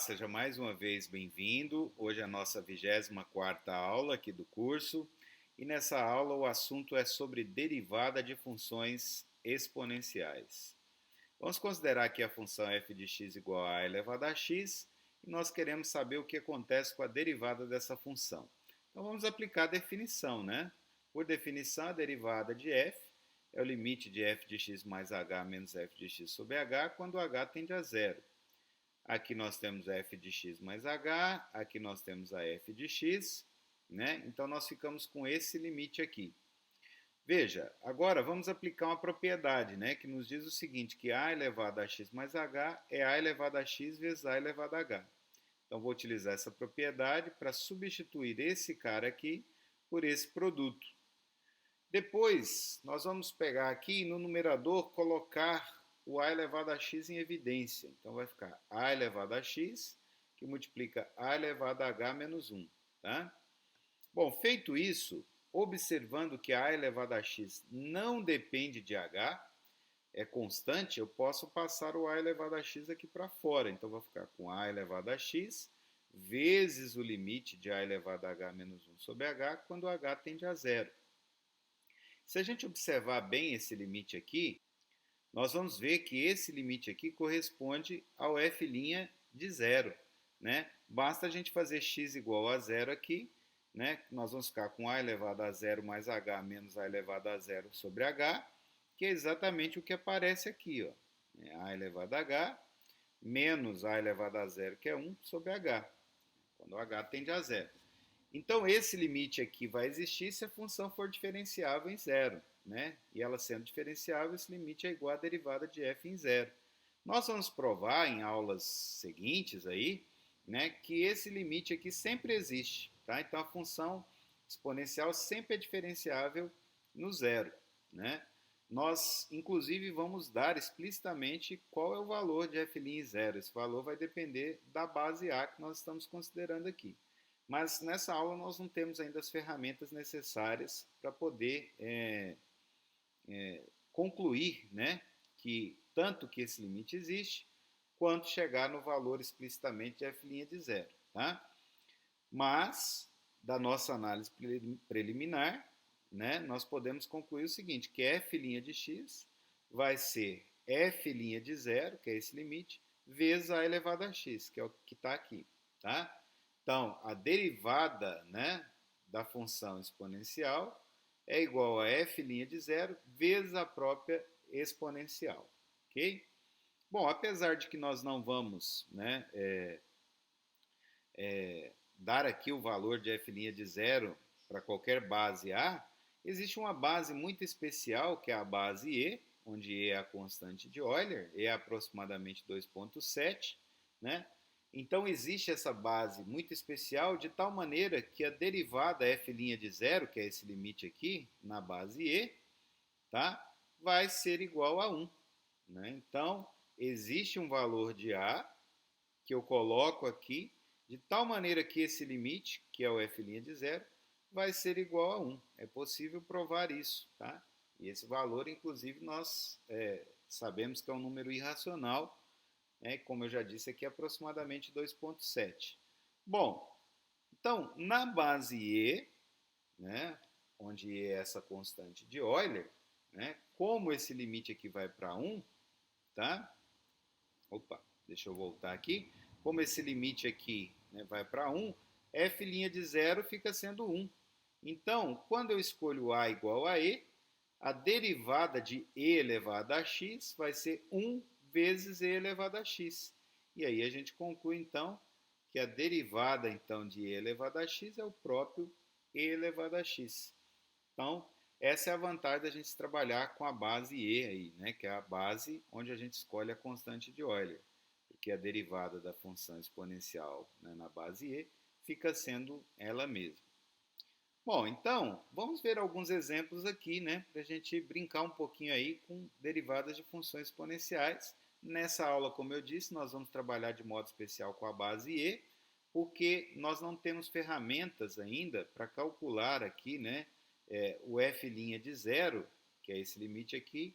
Seja mais uma vez bem-vindo. Hoje é a nossa 24ª aula aqui do curso e nessa aula o assunto é sobre derivada de funções exponenciais. Vamos considerar aqui a função f de x igual a elevado a x e nós queremos saber o que acontece com a derivada dessa função. Então vamos aplicar a definição, né? Por definição, a derivada de f é o limite de f de x mais h menos f de x sobre h quando h tende a zero. Aqui nós temos a f de x mais h, aqui nós temos a f de x, né? Então nós ficamos com esse limite aqui. Veja, agora vamos aplicar uma propriedade, né, que nos diz o seguinte, que a elevado a x mais h é a elevado a x vezes a elevado a h. Então vou utilizar essa propriedade para substituir esse cara aqui por esse produto. Depois, nós vamos pegar aqui no numerador, colocar o a elevado a x em evidência. Então vai ficar a elevado a x, que multiplica a elevado a h menos 1. Tá? Bom, feito isso, observando que a elevado a x não depende de h, é constante, eu posso passar o a elevado a x aqui para fora. Então vai ficar com a elevado a x vezes o limite de a elevado a h menos 1 sobre h, quando h tende a zero. Se a gente observar bem esse limite aqui, nós vamos ver que esse limite aqui corresponde ao f' de zero, né? Basta a gente fazer x igual a zero aqui, né? Nós vamos ficar com a elevado a zero mais h menos a elevado a zero sobre h, que é exatamente o que aparece aqui, ó. A elevado a h menos a elevado a zero, que é 1, sobre h, quando h tende a zero. Então, esse limite aqui vai existir se a função for diferenciável em zero, né? E ela sendo diferenciável, esse limite é igual à derivada de f em zero. Nós vamos provar em aulas seguintes aí, né, que esse limite aqui sempre existe, tá? Então, a função exponencial sempre é diferenciável no zero, né? Nós, inclusive, vamos dar explicitamente qual é o valor de f' em zero. Esse valor vai depender da base A que nós estamos considerando aqui. Mas nessa aula nós não temos ainda as ferramentas necessárias para poder concluir, né, que tanto que esse limite existe, quanto chegar no valor explicitamente de f' de zero. Tá? Mas, da nossa análise preliminar, né, nós podemos concluir o seguinte, que f' de x vai ser f' de zero, que é esse limite, vezes a elevado a x, que é o que está aqui. Tá? Então, a derivada, né, da função exponencial é igual a f' de zero vezes a própria exponencial. Ok? Bom, apesar de que nós não vamos, né, dar aqui o valor de f' de zero para qualquer base A, existe uma base muito especial, que é a base E, onde E é a constante de Euler, E é aproximadamente 2,7, né? Então existe essa base muito especial de tal maneira que a derivada f' de zero, que é esse limite aqui, na base E, tá? Vai ser igual a 1. Né? Então existe um valor de A que eu coloco aqui, de tal maneira que esse limite, que é o f' de zero, vai ser igual a 1. É possível provar isso. Tá? E esse valor, inclusive, nós sabemos que é um número irracional, como eu já disse aqui, aproximadamente 2,7. Bom, então, na base E, né, onde E é essa constante de Euler, né, como esse limite aqui vai para 1, tá? Opa, deixa eu voltar aqui. Como esse limite aqui, né, vai para 1, f' de zero fica sendo 1. Então, quando eu escolho A igual a E, a derivada de E elevado a x vai ser 1 vezes E elevado a x. E aí a gente conclui, então, que a derivada então, de E elevado a x é o próprio E elevado a x. Então, essa é a vantagem da gente trabalhar com a base E aí, né, que é a base onde a gente escolhe a constante de Euler. Porque a derivada da função exponencial, né, na base E fica sendo ela mesma. Bom, então, vamos ver alguns exemplos aqui, né, para a gente brincar um pouquinho aí com derivadas de funções exponenciais. Nessa aula, como eu disse, nós vamos trabalhar de modo especial com a base E, porque nós não temos ferramentas ainda para calcular aqui, né, o f' de zero, que é esse limite aqui,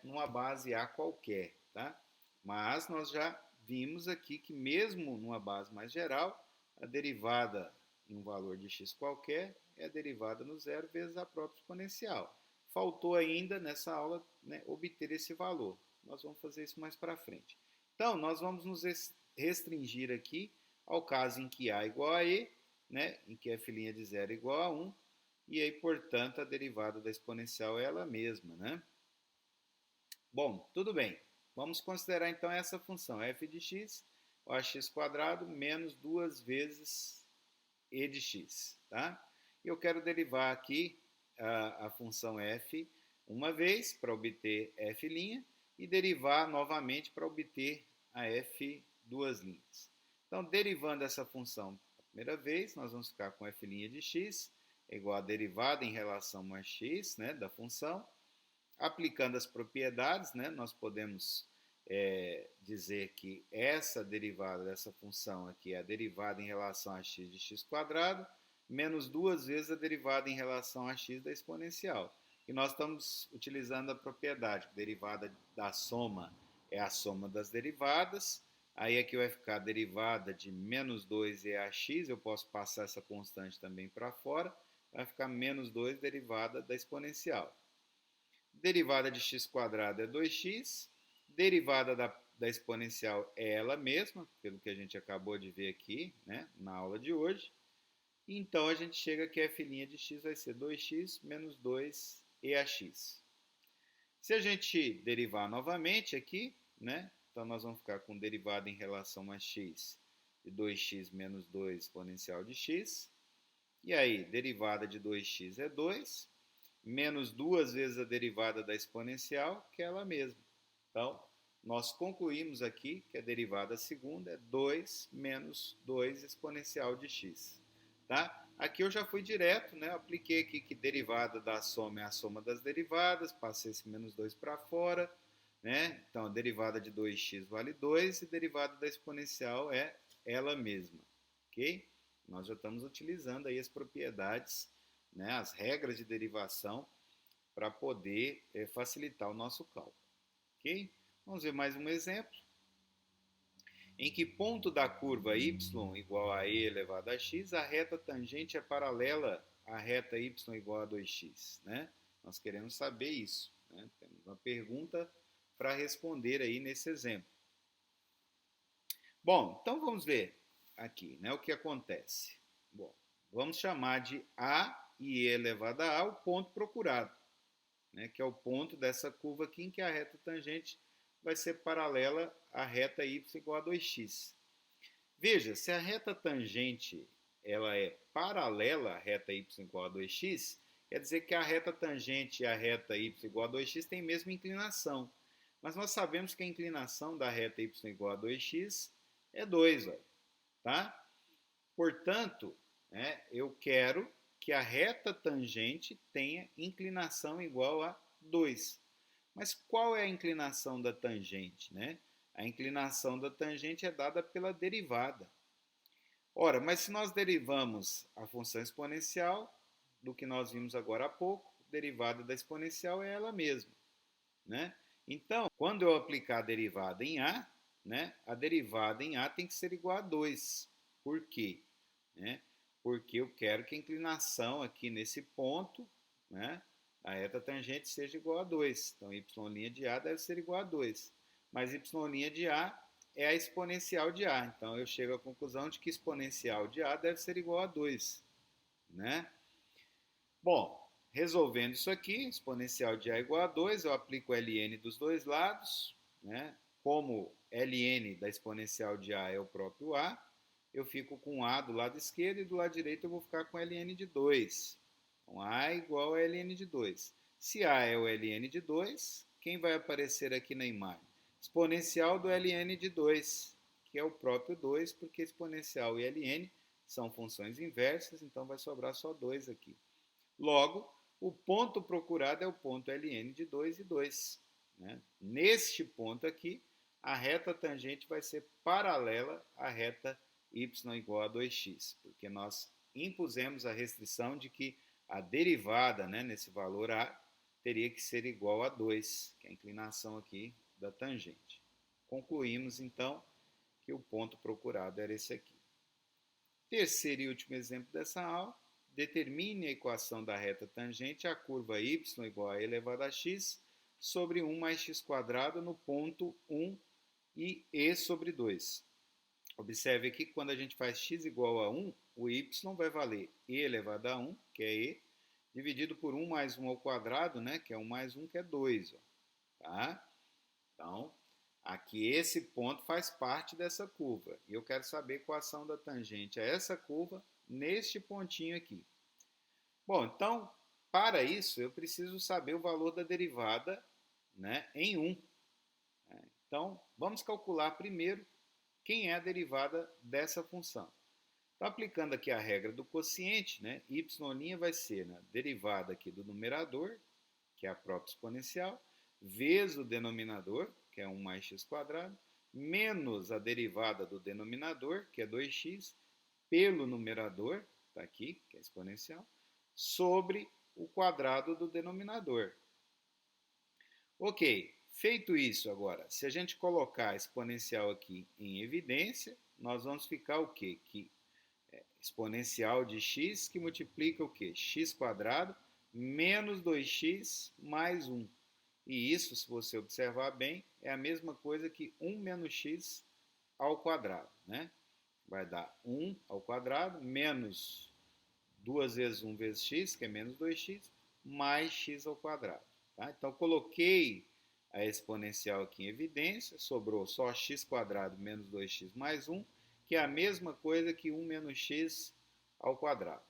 numa base A qualquer, tá? Mas nós já vimos aqui que mesmo numa base mais geral, a derivada em um valor de x qualquer é a derivada no zero vezes a própria exponencial. Faltou ainda nessa aula, né, obter esse valor. Nós vamos fazer isso mais para frente. Então, nós vamos nos restringir aqui ao caso em que a igual a e, né, em que f' de zero é igual a 1, e aí, portanto, a derivada da exponencial é ela mesma, né? Bom, tudo bem. Vamos considerar então essa função f de x, o ax quadrado, menos 2 vezes e de x, tá? Eu quero derivar aqui a função f uma vez para obter f' e derivar novamente para obter a f duas linhas. Então, derivando essa função a primeira vez, nós vamos ficar com f' de x é igual a derivada em relação a x, né, da função. Aplicando as propriedades, né, nós podemos dizer que essa derivada dessa função aqui é a derivada em relação a x de x quadrado, menos 2 vezes a derivada em relação a x da exponencial. E nós estamos utilizando a propriedade, que derivada da soma é a soma das derivadas. Aí aqui vai ficar a derivada de menos 2eax, eu posso passar essa constante também para fora, vai ficar menos 2 derivada da exponencial. Derivada de x quadrado é 2x, derivada da exponencial é ela mesma, pelo que a gente acabou de ver aqui, né, na aula de hoje. Então, a gente chega que f' de x vai ser 2x menos 2eax. Se a gente derivar novamente aqui, né, então nós vamos ficar com derivada em relação a x de 2x menos 2 exponencial de x. E aí, derivada de 2x é 2, menos 2 vezes a derivada da exponencial, que é ela mesma. Então, nós concluímos aqui que a derivada segunda é 2 menos 2 exponencial de x. Tá? Aqui eu já fui direto, né? Apliquei aqui que derivada da soma é a soma das derivadas, passei esse menos 2 para fora, né? Então, a derivada de 2x vale 2 e a derivada da exponencial é ela mesma, ok? Nós já estamos utilizando aí as propriedades, né, as regras de derivação para poder facilitar o nosso cálculo, ok? Vamos ver mais um exemplo. Em que ponto da curva y igual a e elevado a x, a reta tangente é paralela à reta y igual a 2x, né? Nós queremos saber isso, né? Temos uma pergunta para responder aí nesse exemplo. Bom, então vamos ver aqui, né, o que acontece. Bom, vamos chamar de a e e elevado a o ponto procurado, né, que é o ponto dessa curva aqui em que a reta tangente vai ser paralela à reta y igual a 2x. Veja, se a reta tangente ela é paralela à reta y igual a 2x, quer dizer que a reta tangente e a reta y igual a 2x têm a mesma inclinação. Mas nós sabemos que a inclinação da reta y igual a 2x é 2, olha, tá? Portanto, né, eu quero que a reta tangente tenha inclinação igual a 2. Mas qual é a inclinação da tangente, né? A inclinação da tangente é dada pela derivada. Ora, mas se nós derivamos a função exponencial, do que nós vimos agora há pouco, a derivada da exponencial é ela mesma, né? Então, quando eu aplicar a derivada em A, né, a derivada em A tem que ser igual a 2. Por quê? Né? Porque eu quero que a inclinação aqui nesse ponto, né, a reta tangente seja igual a 2. Então, y' de A deve ser igual a 2. Mas y' de A é a exponencial de A. Então, eu chego à conclusão de que exponencial de A deve ser igual a 2. Né? Bom, resolvendo isso aqui, exponencial de A igual a 2, eu aplico ln dos dois lados. Né? Como ln da exponencial de A é o próprio A, eu fico com A do lado esquerdo e do lado direito eu vou ficar com ln de 2. Então, A é igual a ln de 2. Se A é o ln de 2, quem vai aparecer aqui na imagem? Exponencial do ln de 2, que é o próprio 2, porque exponencial e ln são funções inversas, então vai sobrar só 2 aqui. Logo, o ponto procurado é o ponto ln de 2 e 2. Né? Neste ponto aqui, a reta tangente vai ser paralela à reta y igual a 2x, porque nós impusemos a restrição de que a derivada, né, nesse valor A teria que ser igual a 2, que é a inclinação aqui da tangente. Concluímos, então, que o ponto procurado era esse aqui. Terceiro e último exemplo dessa aula, determine a equação da reta tangente à curva y igual a e elevado a x sobre 1 mais x quadrado no ponto 1 e sobre 2. Observe aqui que quando a gente faz x igual a 1, o y vai valer e elevado a 1, que é e, dividido por 1 mais 1 ao quadrado, né, que é 1 mais 1, que é 2. Ó, tá? Então, aqui esse ponto faz parte dessa curva. E eu quero saber a equação da tangente a essa curva neste pontinho aqui. Bom, então, para isso, eu preciso saber o valor da derivada, né, em 1. Então, vamos calcular primeiro quem é a derivada dessa função. Então, aplicando aqui a regra do quociente, né, y' vai ser a derivada aqui do numerador, que é a própria exponencial, vezes o denominador, que é 1 mais x quadrado, menos a derivada do denominador, que é 2x, pelo numerador, está aqui, que é exponencial, sobre o quadrado do denominador. Ok, feito isso agora, se a gente colocar a exponencial aqui em evidência, nós vamos ficar o quê? Que exponencial de x que multiplica o quê? X quadrado menos 2x mais 1. E isso, se você observar bem, é a mesma coisa que 1 menos x ao quadrado, né? Vai dar 1 ao quadrado menos 2 vezes 1 vezes x, que é menos 2x, mais x ao quadrado. Tá? Então, coloquei a exponencial aqui em evidência, sobrou só x quadrado menos 2x mais 1, que é a mesma coisa que 1 menos x ao quadrado.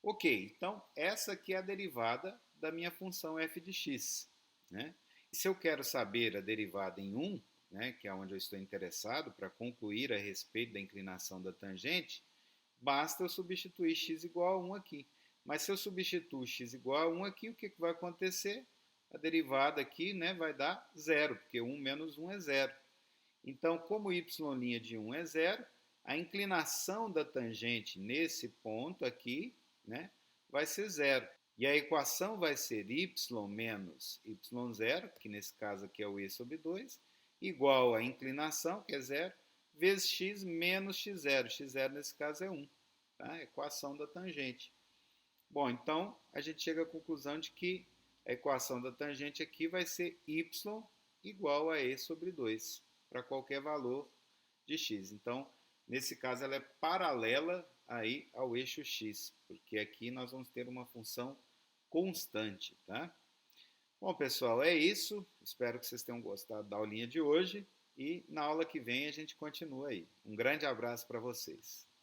Ok, então essa aqui é a derivada da minha função f de x. Né? Se eu quero saber a derivada em 1, né, que é onde eu estou interessado para concluir a respeito da inclinação da tangente, basta eu substituir x igual a 1 aqui. Mas se eu substituo x igual a 1 aqui, o que vai acontecer? A derivada aqui, né, vai dar zero, porque 1 menos 1 é zero. Então, como y' de 1 é zero, a inclinação da tangente nesse ponto aqui, né, vai ser zero. E a equação vai ser y menos y0, que nesse caso aqui é o e sobre 2, igual a inclinação, que é zero, vezes x menos x0. x0 nesse caso é 1. Tá? A equação da tangente. Bom, então a gente chega à conclusão de que a equação da tangente aqui vai ser y igual a e sobre 2, para qualquer valor de x. Então, nesse caso, ela é paralela aí ao eixo x, porque aqui nós vamos ter uma função constante, tá? Bom, pessoal, é isso. Espero que vocês tenham gostado da aulinha de hoje e na aula que vem a gente continua aí. Um grande abraço para vocês.